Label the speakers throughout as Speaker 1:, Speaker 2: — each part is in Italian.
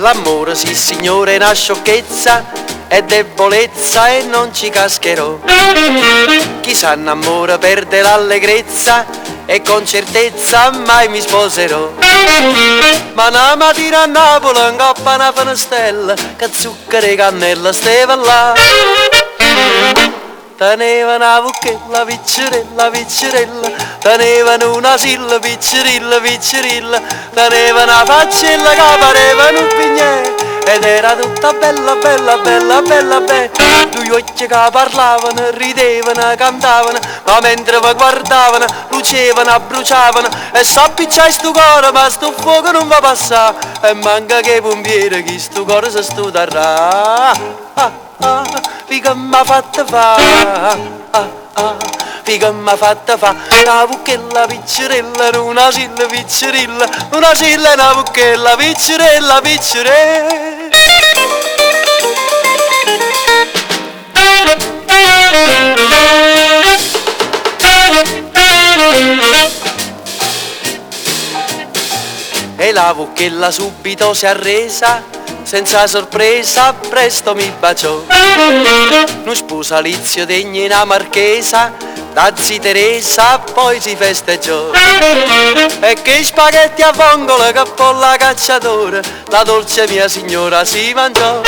Speaker 1: L'amore, sì signore, è una sciocchezza, è debolezza e non ci cascherò. Chi s'annamora perde l'allegrezza e con certezza mai mi sposerò. Ma una mattina a Napoli ingappa una fanastella, che zucchero e cannella steva là. Teneva una vucchella, piccerella, piccerella, tenevano una silla, piccerilla, piccerilla, teneva una faccella che pareva un pignè, ed era tutta bella, bella, bella, bella, bella. Due occhi che parlavano, ridevano, cantavano, ma mentre mi guardavano, lucevano, bruciavano, e s'appicciai sto cuore, ma sto fuoco non va passare, e manca che pompiere chi sto cuore si studarà. Figa m'ha fatta fa, figa m'ha fatta fa, una vucchella piccerella, una silla piccerilla, una silla e una vucchella piccerella, piccerella. E la vucchella subito si è arresa, senza sorpresa presto mi baciò. Non sposalizio degni una marchesa, da zi Teresa poi si festeggiò. E che spaghetti a vongola che polla cacciatore, la dolce mia signora si mangiò.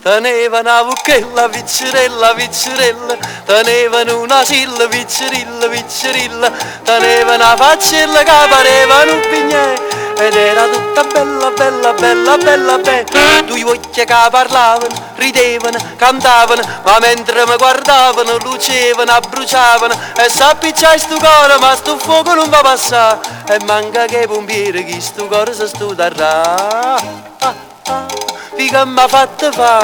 Speaker 1: Teneva una vucchella, piccerella, piccerella, tenevano una silla, piccerilla, piccerilla, teneva una faccella che pareva un pignè, ed era tutta bella, bella, bella, bella, bella. Due occhi che parlavano, ridevano, cantavano, ma mentre mi guardavano, lucevano, bruciavano, e s'appicciai sto cuore, ma sto fuoco non va passare, e manca che pompiere chi sto cuore si studarà. Figa m'ha fatta fa,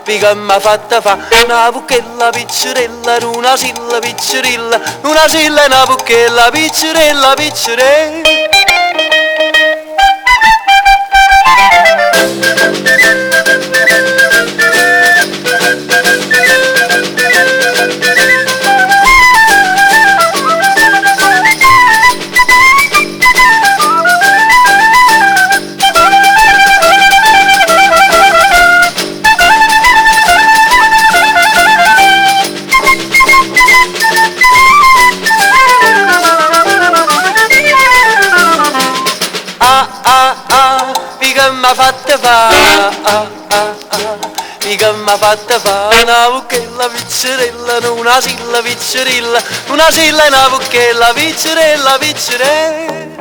Speaker 1: figa m'ha fatta fa, una vucchella piccerella, una silla piccerilla, una silla e una vucchella piccerella, piccerella. Figa m'ha fatta fa, figa m'ha fatta fa, una vucchella piccerella, una silla piccerilla, una silla e una vucchella piccerella, piccerella.